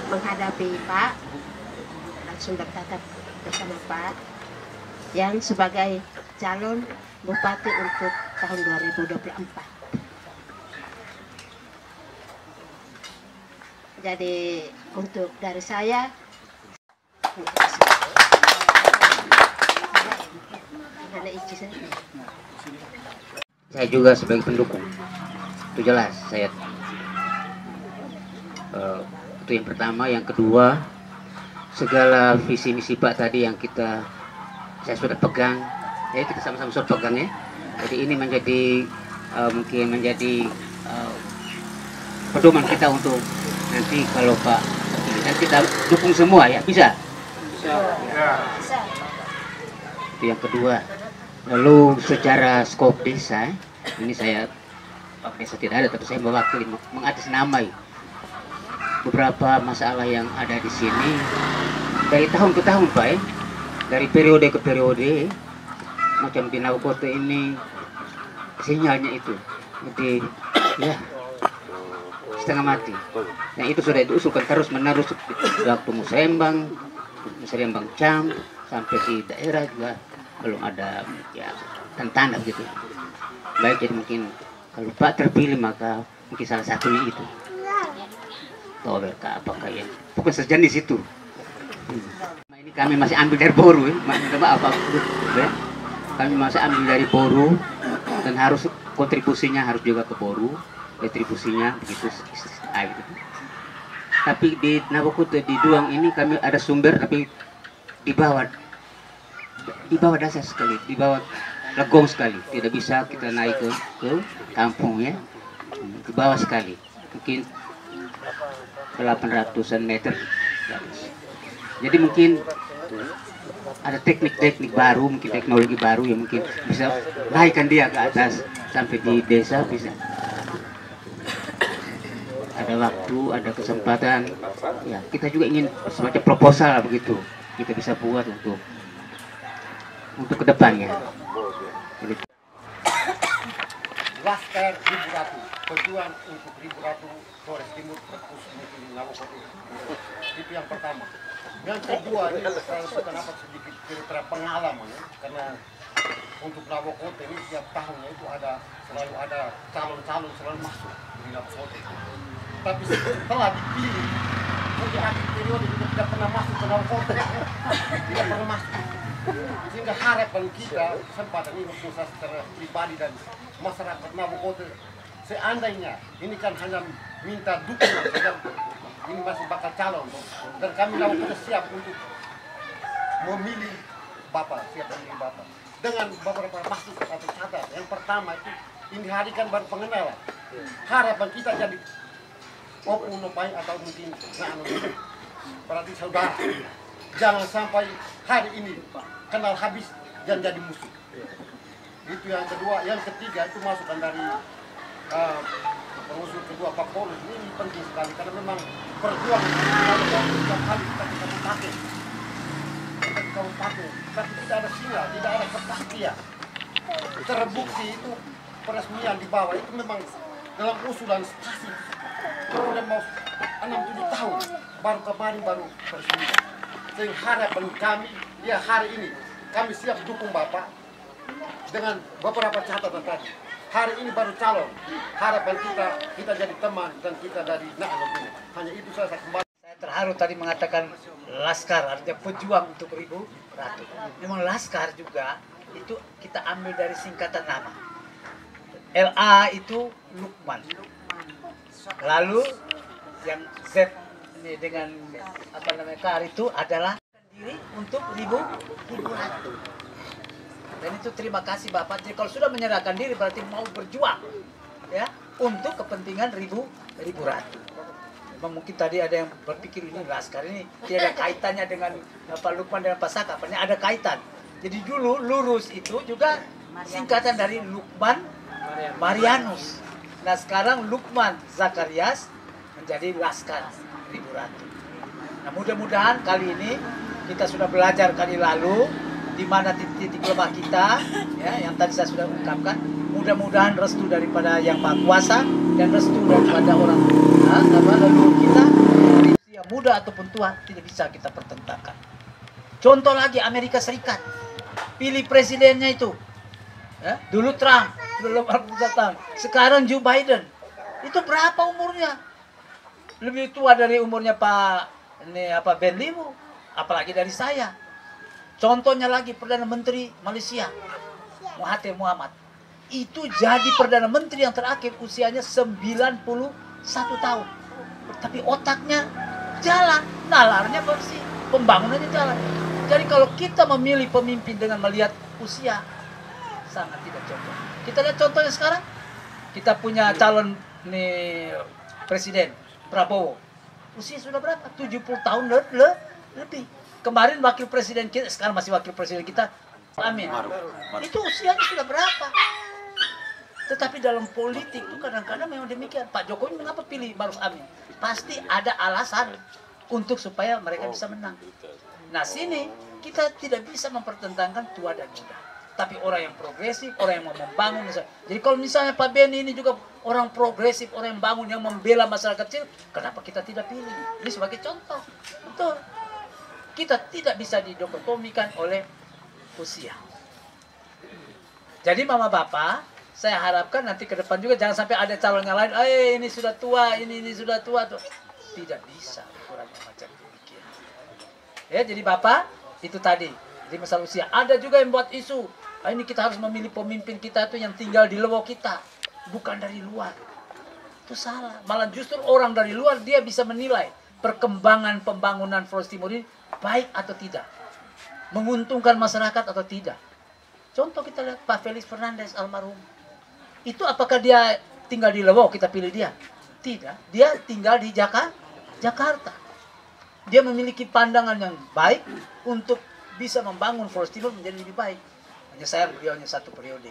menghadapi Pak, langsung bertatap bersama Pak yang sebagai calon bupati untuk tahun 2024. Jadi untuk dari saya, saya juga sebagai pendukung, itu jelas saya. Itu yang pertama. Yang kedua, segala visi misi Pak tadi yang saya sudah pegang, ya kita sama-sama sudah pegang ya. Jadi ini menjadi mungkin menjadi pedoman kita untuk nanti kalau Pak terpilih, dan kita dukung semua ya, bisa. Ya. Itu yang kedua. Lalu secara skop desa, ini saya Pak Desa tidak ada, tapi saya mewakili mengatasnamai beberapa masalah yang ada di sini dari tahun ke tahun Pak ya. Dari periode ke periode, macam di Nawakota ini sinyalnya itu, jadi ya setengah mati. Yang itu sudah diusulkan terus menerus waktu Musrembang Cam sampai di daerah juga belum ada ya tanda gitu. Baik, jadi mungkin kalau Pak terpilih maka mungkin salah satunya itu. Tower apakah ya? Bukan sejenis itu. Ini kami masih ambil dari Boru ya. Ya. Kami masih ambil dari Boru dan harus kontribusinya harus juga ke Boru, retribusinya begitu. Gitu. Tapi di Nawakota di Duang ini kami ada sumber tapi di bawah dasar sekali, di bawah legong sekali, tidak bisa kita naik ke kampung ya, ke bawah sekali, mungkin 800-an meter. Jadi mungkin ada teknik-teknik baru, mungkin teknologi baru yang mungkin bisa naikkan dia ke atas sampai di desa bisa. Ada waktu, ada kesempatan, ya kita juga ingin semacam proposal begitu, kita bisa buat untuk kedepannya. Laskar Ribu Ratu, pejuang untuk Ribu Ratu Flores Timur Perpus di Nawakota. Itu yang pertama. Yang kedua, ini saya kenapa sedikit cerita pengalaman ya? Karena untuk Nawakota ini setiap tahunnya itu selalu ada calon-calon selalu masuk di Nawakota. Tapi setelah dipilih, di akhir periode juga tidak pernah masuk ke Nawakota, tidak pernah masuk. Sehingga harapan kita kesempatan ini khusus secara pribadi dan masyarakat Nawakota, seandainya ini kan hanya minta dukungan saja, ini masih bakal calon dan kami Nawakota siap untuk memilih Bapak, siap memilih Bapak dengan beberapa masuk atau catat. Yang pertama itu ini hari kan baru pengenalan, harapan kita jadi Nopai atau mungkin berarti saudara. Jangan sampai hari ini kenal habis dan jadi musuh. Itu yang kedua. Yang ketiga itu masukan dari pengusul kedua Pak Polus ini penting sekali karena memang perjuangan setiap kali kita pakai, tapi tidak ada sinyal, tidak ada kepastian. Terbukti itu peresmian di bawah itu memang dalam usulan stasi. Sudah mau 6-7 tahun baru kemarin peresmian. Sehingga harapan kami ya hari ini kami siap dukung Bapak dengan beberapa catatan tadi. Hari ini baru calon. Harapan kita jadi teman dan kita dari Nawakota. Hanya itu saya kembali. Saya terharu tadi mengatakan laskar, artinya pejuang untuk Ribu Ratu. Memang laskar juga itu kita ambil dari singkatan nama. LA itu Lukman. Lalu yang Z ini dengan apa namanya Kar itu adalah diri untuk Ribu Ratu. Dan itu terima kasih Bapak. Jadi kalau sudah menyerahkan diri berarti mau berjuang ya untuk kepentingan Ribu Ratu. Memang mungkin tadi ada yang berpikir ini laskar ini tidak ada kaitannya dengan Pak Lukman dan Pak Saka, apanya ada kaitan. Jadi dulu lurus itu juga singkatan dari Lukman Marianus. Nah sekarang Lukman Zakarias menjadi laskar Ribu Ratu. Nah mudah-mudahan kali ini kita sudah belajar kali lalu di mana titik-titik lemah kita ya, yang tadi saya sudah ungkapkan. Mudah-mudahan restu daripada Yang Maha Kuasa dan restu daripada orang leluhur kita siap muda ataupun tua, tidak bisa kita pertentangkan. Contoh lagi Amerika Serikat, pilih presidennya itu, ya, dulu Trump, belum 41 tahun, sekarang Joe Biden, itu berapa umurnya? Lebih tua dari umurnya Ben Limu, apalagi dari saya. Contohnya lagi Perdana Menteri Malaysia, Mahathir Mohamad, itu jadi Perdana Menteri yang terakhir usianya 91 tahun. Tapi otaknya jalan, nalarnya bersih, pembangunannya jalan. Jadi kalau kita memilih pemimpin dengan melihat usia, sangat tidak cocok. Kita lihat contohnya sekarang, kita punya calon presiden Prabowo, usia sudah berapa? 70 tahun lebih. Kemarin wakil presiden kita, sekarang masih wakil presiden kita, Amin. Itu usianya sudah berapa? Tetapi dalam politik itu kadang-kadang memang demikian. Pak Jokowi mengapa pilih Maruf Amin? Pasti ada alasan untuk supaya mereka bisa menang. Nah sini kita tidak bisa mempertentangkan tua dan muda. Tapi orang yang progresif, orang yang mau membangun misalnya. Jadi kalau misalnya Pak Beni ini juga orang progresif, orang yang bangun, yang membela masyarakat kecil, kenapa kita tidak pilih? Ini sebagai contoh. Betul. Kita tidak bisa didokotomikan oleh usia. Jadi mama bapak, saya harapkan nanti ke depan juga jangan sampai ada calon yang lain, ini sudah tua, ini sudah tua tuh. Tidak bisa ukuran macam demikian. Ya, jadi bapak itu tadi, jadi masalah usia. Ada juga yang buat isu, ini kita harus memilih pemimpin kita itu yang tinggal di lewat kita, bukan dari luar. Itu salah. Malah justru orang dari luar dia bisa menilai perkembangan pembangunan Flores Timur ini baik atau tidak, menguntungkan masyarakat atau tidak. Contoh kita lihat Pak Felix Fernandez almarhum. Itu apakah dia tinggal di Lewok kita pilih dia? Tidak. Dia tinggal di Jakarta. Dia memiliki pandangan yang baik untuk bisa membangun Flores Timur menjadi lebih baik. Hanya saya beliau hanya 1 periode.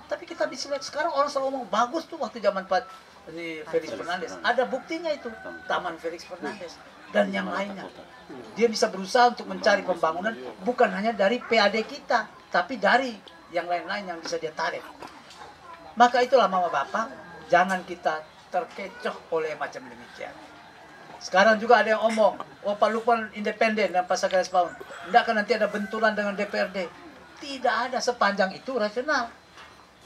Tapi kita bisa lihat sekarang orang selalu ngomong bagus tuh waktu zaman Pak Felix Fernandez. Ada buktinya itu, Taman Felix Fernandez dan yang lainnya. Dia bisa berusaha untuk mencari pembangunan bukan hanya dari PAD kita, tapi dari yang lain-lain yang bisa dia tarik. Maka itulah mama bapak, jangan kita terkecoh oleh macam demikian. Sekarang juga ada yang omong, Pak Lukman independen dan Pak Sakaris Paun. Tidak akan nanti ada benturan dengan DPRD. Tidak ada, sepanjang itu rasional.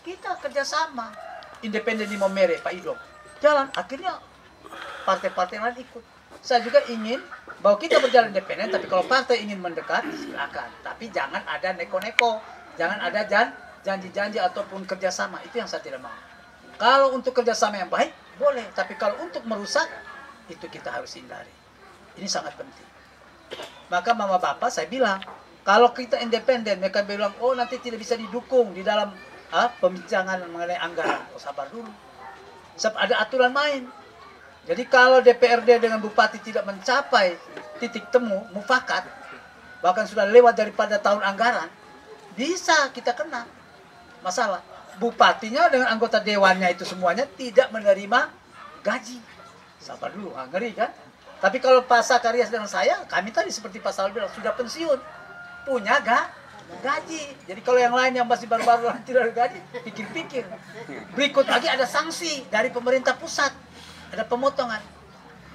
Kita kerjasama. Independen di Momere, Pak Idom. Jalan, akhirnya partai-partai yang lain ikut. Saya juga ingin bahwa kita berjalan independen, tapi kalau partai ingin mendekat, silakan. Tapi jangan ada neko-neko. Jangan ada janji-janji ataupun kerjasama. Itu yang saya tidak mau. Kalau untuk kerjasama yang baik, boleh. Tapi kalau untuk merusak, itu kita harus hindari. Ini sangat penting. Maka mama bapak saya bilang, kalau kita independen, mereka bilang, oh nanti tidak bisa didukung di dalam pembincangan mengenai anggaran. Oh sabar dulu. Sebab ada aturan main. Jadi kalau DPRD dengan Bupati tidak mencapai titik temu, mufakat, bahkan sudah lewat daripada tahun anggaran, bisa kita kena masalah. Bupatinya dengan anggota dewannya itu semuanya tidak menerima gaji. Sabar dulu, ngeri kan? Tapi kalau Pak Sakarias dengan saya, kami tadi seperti Pak Salih bilang, sudah pensiun, punya gaji. Jadi kalau yang lain yang masih baru-baru tidak ada gaji, pikir-pikir. Berikut lagi ada sanksi dari pemerintah pusat, ada pemotongan.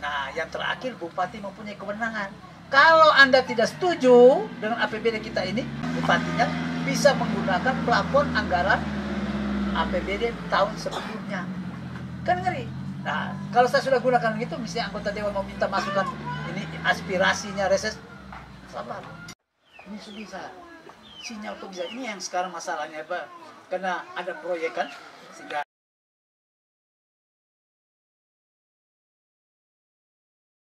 Nah, yang terakhir Bupati mempunyai kewenangan. Kalau Anda tidak setuju dengan APBD kita ini, Bupatinya bisa menggunakan plafon anggaran APBD tahun sebelumnya. Kan ngeri. Nah, kalau saya sudah gunakan itu, misalnya anggota dewan mau minta masukan, ini aspirasinya reses, sabar. Ini sudah bisa, sinyal kok bisa. Ini yang sekarang masalahnya, Pak. Karena ada proyek kan,